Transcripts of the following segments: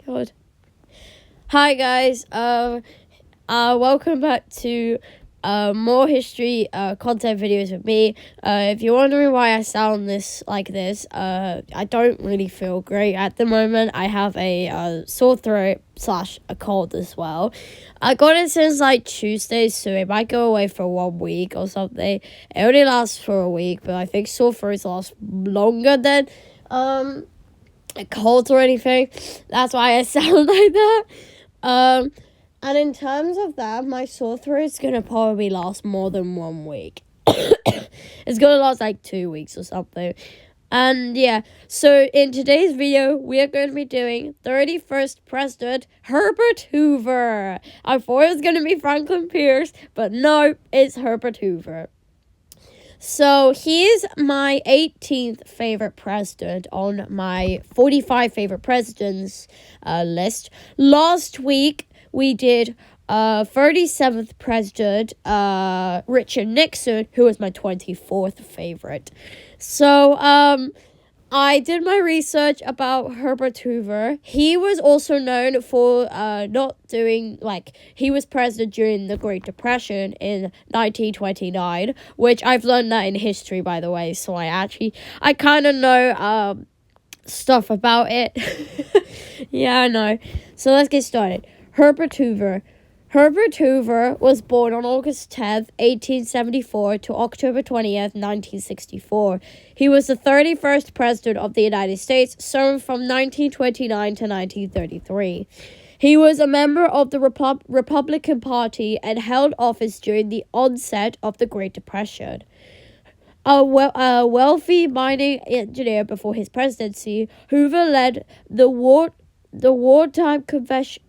God. Hi guys. Welcome back to more history content videos with me. If you're wondering why I sound like this, I don't really feel great at the moment. I have a sore throat / a cold as well. I got it since like Tuesday, so it might go away for 1 week or something. It only lasts for a week, but I think sore throats last longer than a cold or anything. That's why I sound like that. And in terms of that, my sore throat's gonna probably last more than 1 week. It's gonna last like 2 weeks or something. And yeah, so in today's video, we are going to be doing 31st President Herbert Hoover. I thought it was going to be Franklin Pierce, but no, it's Herbert Hoover. So he is my 18th favorite president on my 45 favorite presidents list. Last week, we did 37th president, Richard Nixon, who was my 24th favorite. So, I did my research about Herbert Hoover. He was also known for he was president during the Great Depression in 1929, which I've learned that in history, by the way, so I kind of know stuff about it. Yeah, I know. So let's get started. Herbert Hoover. Herbert Hoover was born on August 10th, 1874 to October 20th, 1964. He was the 31st President of the United States, serving from 1929 to 1933. He was a member of the Republican Party and held office during the onset of the Great Depression. A wealthy mining engineer before his presidency, Hoover led the Wartime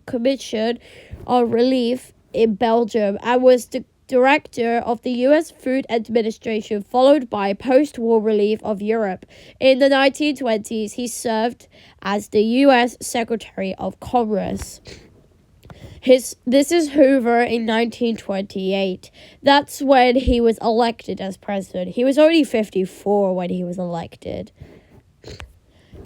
Commission on Relief in Belgium and was the director of the U.S. Food Administration, followed by post-war relief of Europe. In the 1920s, he served as the U.S. Secretary of Commerce. This is Hoover in 1928. That's when he was elected as president. He was only 54 when he was elected.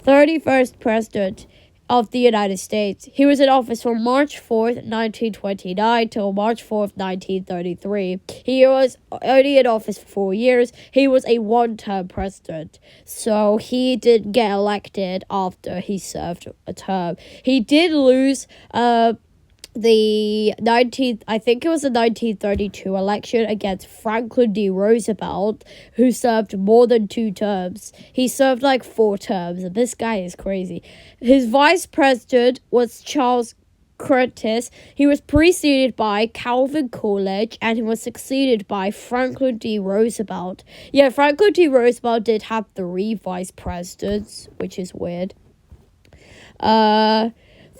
31st President of the United States. He was in office from March 4th, 1929 till March 4th, 1933. He was only in office for 4 years. He was a one-term president, so he didn't get elected after he served a term. He did lose the 1932 election against Franklin D. Roosevelt, who served more than 2 terms. He served like 4 terms, and this guy is crazy. His vice president was Charles Curtis. He was preceded by Calvin Coolidge, and he was succeeded by Franklin D. Roosevelt. Yeah, Franklin D. Roosevelt did have 3 vice presidents, which is weird.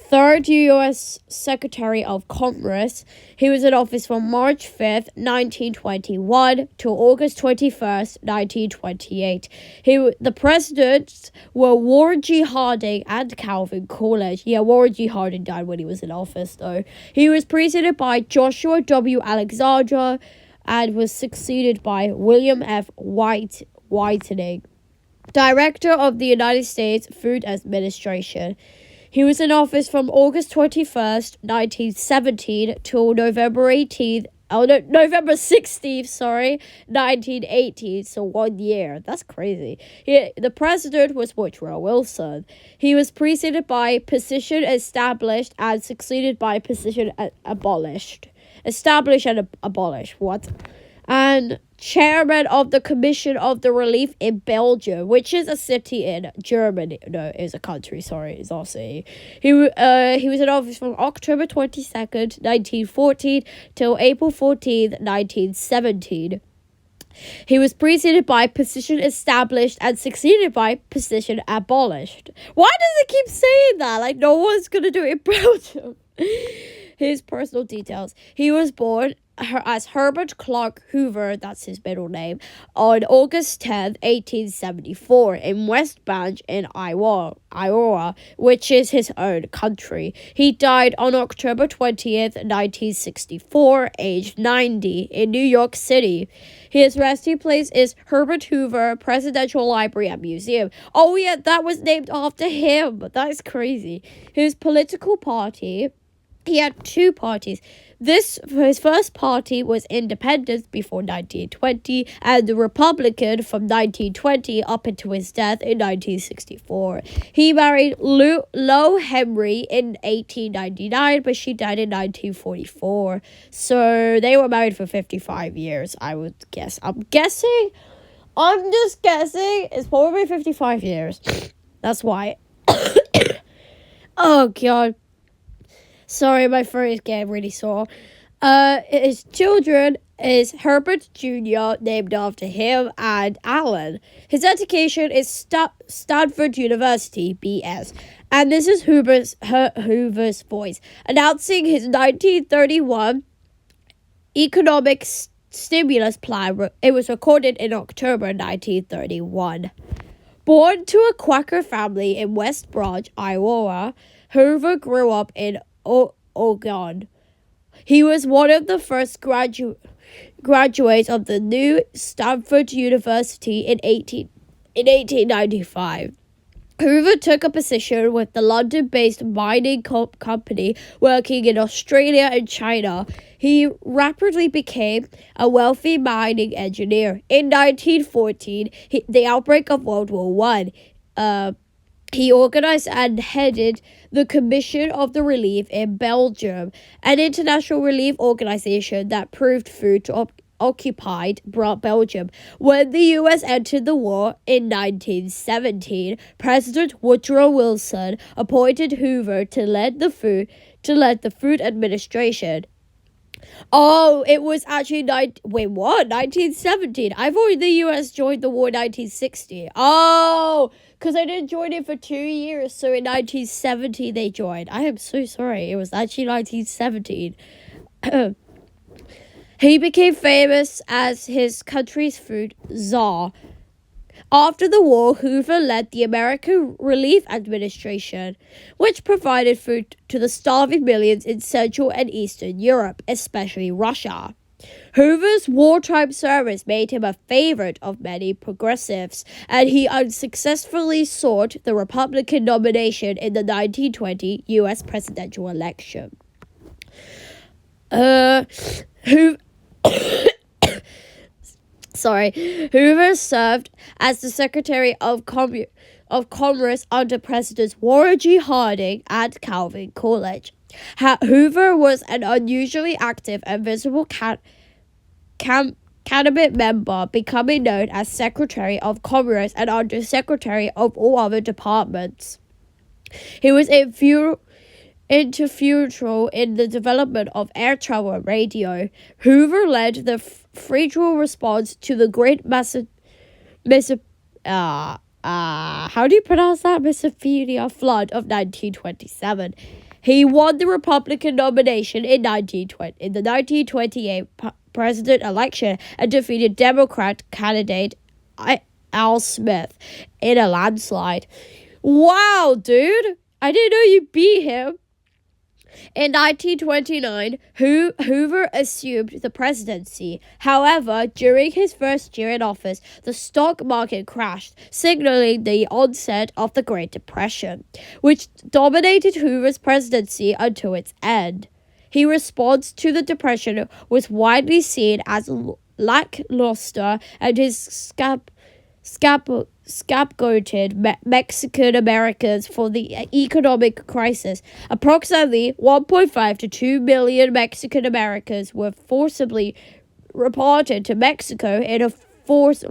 Third U.S. Secretary of Commerce. He was in office from March 5th, 1921 to August 21st, 1928. The presidents were Warren G. Harding and Calvin Coolidge. Yeah, Warren G. Harding died when he was in office, though. He was preceded by Joshua W. Alexander and was succeeded by William F. Whiting, Director of the United States Food Administration. He was in office from August 21st, 1917 till November 16th, 1918, so 1 year. That's crazy. The president was Woodrow Wilson. He was preceded by position established and succeeded by position abolished. Established and abolished. What? And chairman of the Commission of the Relief in Belgium, which is a city in Germany. No, it's a country, sorry, it's not a city. He was in office from October 22nd, 1914 till April 14th, 1917. He was preceded by position established and succeeded by position abolished. Why does it keep saying that? Like, no one's gonna do it in Belgium. his personal details. He was born as Herbert Clark Hoover, that's his middle name, on August 10th, 1874, in West Branch in Iowa, which is his own country. He died on October 20th, 1964, aged 90, in New York City. His resting place is Herbert Hoover Presidential Library and Museum. Oh yeah, that was named after him. That is crazy. His political party, he had two parties. His first party was Independence before 1920, and the Republican from 1920 up until his death in 1964. He married Lo Henry in 1899, but she died in 1944. So they were married for 55 years, I would guess. I'm just guessing. It's probably 55 years. That's why. Oh, God. Sorry, my throat is getting really sore. His children is Herbert Jr., named after him, and Alan. His education is Stanford University, BS. And this is Hoover's voice, announcing his 1931 economic stimulus plan. It was recorded in October 1931. Born to a Quaker family in West Branch, Iowa, Hoover grew up in Oregon. He was one of the first graduates of the new Stanford University in 1895. Hoover took a position with the London-based mining company working in Australia and China. He rapidly became a wealthy mining engineer. In 1914, the outbreak of World War I, he organized and headed the Commission of the Relief in Belgium, an international relief organization that proved food to occupied Belgium. When the U.S. entered the war in 1917, President Woodrow Wilson appointed Hoover to lead the Food Administration. Oh, it was actually 1917. I thought the U.S. joined the war in 1960. Oh, because I didn't join it for 2 years, so in 1970 they joined. I am so sorry. It was actually 1917. He became famous as his country's food czar. After the war, Hoover led the American Relief Administration, which provided food to the starving millions in Central and Eastern Europe, especially Russia. Hoover's wartime service made him a favorite of many progressives, and he unsuccessfully sought the Republican nomination in the 1920 U.S. presidential election. Hoover served as the Secretary of Commerce under Presidents Warren G. Harding and Calvin Coolidge. Hoover was an unusually active and visible cabinet member, becoming known as Secretary of Commerce and Undersecretary of all other departments. He was influential in the development of air travel and radio. Hoover led the federal response to the Great Mississippi flood of 1927. He won the Republican nomination in the 1928 president election and defeated Democrat candidate Al Smith in a landslide. Wow, dude! I didn't know you beat him. In 1929, Hoover assumed the presidency. However, during his first year in office, the stock market crashed, signaling the onset of the Great Depression, which dominated Hoover's presidency until its end. His response to the Depression was widely seen as lackluster, and his scapegoated Mexican Americans for the economic crisis. Approximately 1.5 to 2 million Mexican Americans were forcibly reported to Mexico in a forced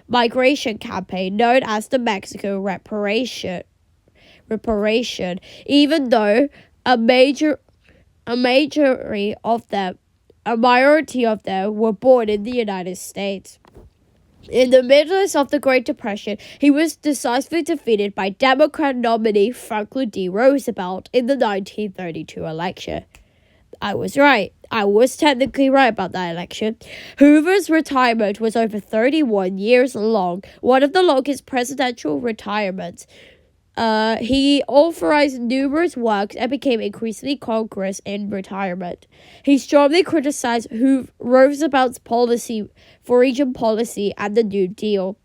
migration campaign known as the Mexico Reparation. Even though a majority of them were born in the United States. In the midst of the Great Depression, he was decisively defeated by Democrat nominee Franklin D. Roosevelt in the 1932 election. I was right. I was technically right about that election. Hoover's retirement was over 31 years long, one of the longest presidential retirements. He authorized numerous works and became increasingly concrete in retirement. He strongly criticized Roosevelt's policy, foreign policy, and the New Deal.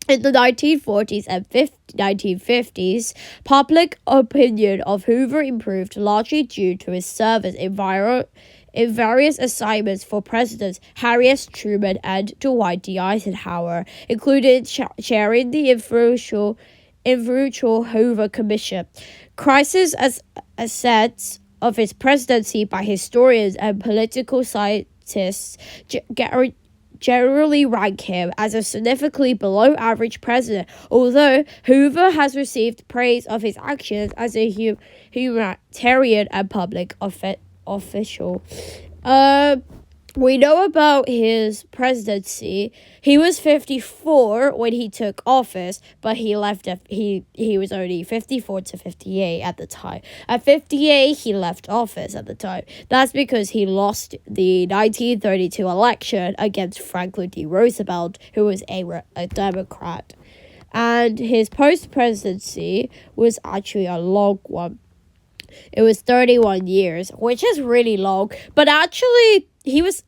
In the 1940s and 1950s, public opinion of Hoover improved largely due to his service in various assignments for Presidents Harry S. Truman and Dwight D. Eisenhower, including chairing the influential Hoover Commission. Crisis assets of his presidency by historians and political scientists generally rank him as a significantly below average president, although Hoover has received praise of his actions as a humanitarian and public official. We know about his presidency. He was 54 when he took office, but he was only 54 to 58 at the time. At 58, he left office at the time. That's because he lost the 1932 election against Franklin D. Roosevelt, who was a Democrat. And his post-presidency was actually a long one. It was 31 years, which is really long, but actually this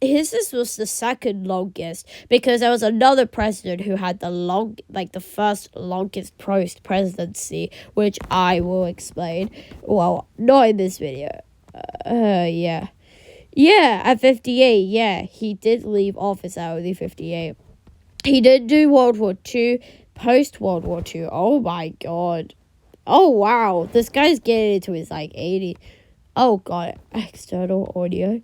was the second longest, because there was another president who had the first longest post-presidency, which I will explain. Well, not in this video. Yeah, at 58, yeah, he did leave office at only 58. He did do World War II, post-World War II. Oh my god. Oh, wow. This guy's getting into his, 80. Oh, God. External audio.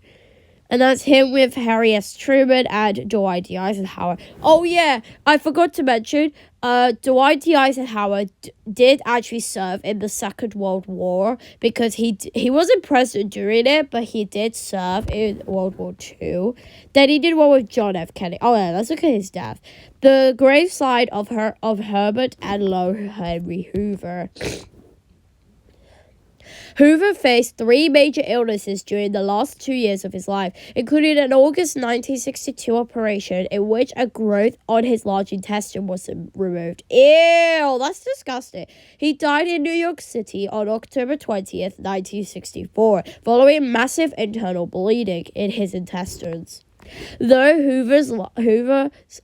And that's him with Harry S. Truman and Dwight D. Eisenhower. Oh, yeah. I forgot to mention, Dwight D. Eisenhower did actually serve in the Second World War, because he wasn't president during it, but he did serve in World War II. Then he did one with John F. Kennedy. Oh, yeah, let's look at his death. The graveside of Herbert and Henry Hoover. Hoover faced 3 major illnesses during the last 2 years of his life, including an August 1962 operation in which a growth on his large intestine was removed. Ew, that's disgusting. He died in New York City on October 20th, 1964, following massive internal bleeding in his intestines. Though Hoover's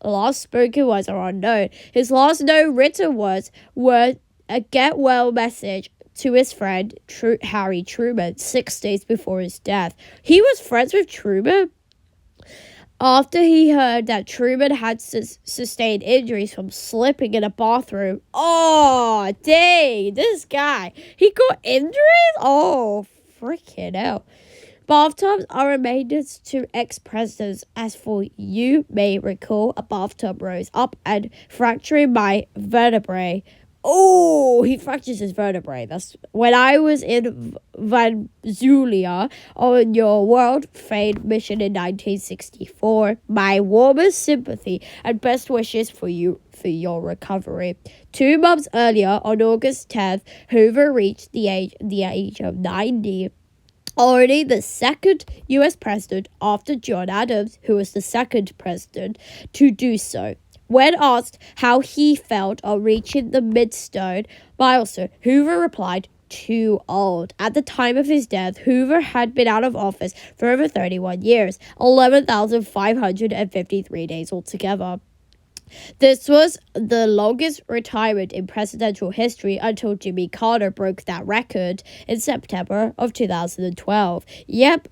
last spoken words are unknown, his last known written words were a get well message to his friend Harry Truman 6 days before his death. He was friends with Truman after he heard that Truman had sustained injuries from slipping in a bathroom. Oh, dang, this guy. He got injuries? Oh, freaking hell. Bathtubs are remainders to ex-presidents, as for you may recall, a bathtub rose up and fracturing my vertebrae. Oh, he fractures his vertebrae. That's when I was in Venezuela on your world-famed mission in 1964. My warmest sympathy and best wishes for you for your recovery. 2 months earlier, on August 10th, Hoover reached the age of 90. Already the second U.S. president after John Adams, who was the second president, to do so. When asked how he felt on reaching the milestone, Hoover replied, "Too old." At the time of his death, Hoover had been out of office for over 31 years, 11,553 days altogether. This was the longest retirement in presidential history until Jimmy Carter broke that record in September of 2012. Yep.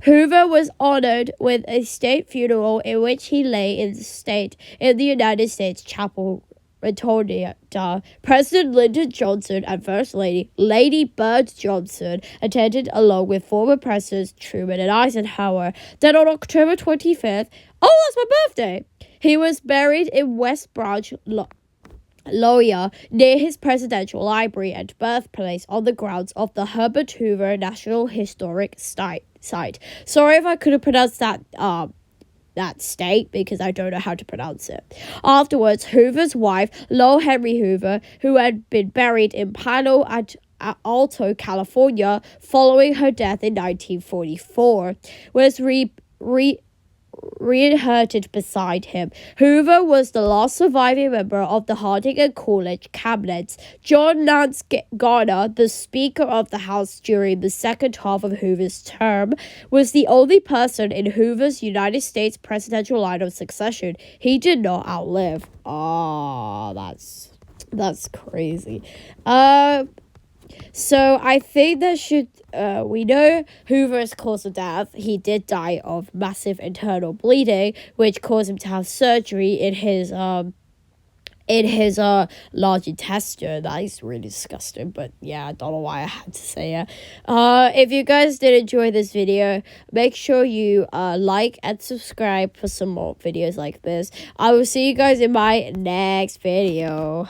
Hoover was honored with a state funeral in which he lay in state in the United States Chapel Rotunda. President Lyndon Johnson and First Lady Bird Johnson attended along with former presidents Truman and Eisenhower. Then on October 25th, that's my birthday, he was buried in West Branch, Lawyer, near his presidential library and birthplace on the grounds of the Herbert Hoover National Historic Site. Sorry if I couldn't pronounce that state, because I don't know how to pronounce it. Afterwards, Hoover's wife, Henry Hoover, who had been buried in Palo Alto, California, following her death in 1944, was reinherited beside him. Hoover was the last surviving member of the Harding and Coolidge cabinets. John Nance Garner, the Speaker of the House during the second half of Hoover's term, was the only person in Hoover's United States presidential line of succession he did not outlive. That's crazy. So I think we know Hoover's cause of death. He did die of massive internal bleeding, which caused him to have surgery in his large intestine. That is really disgusting, but yeah, I don't know why I had to say it. If you guys did enjoy this video, make sure you like and subscribe for some more videos like this. I will see you guys in my next video.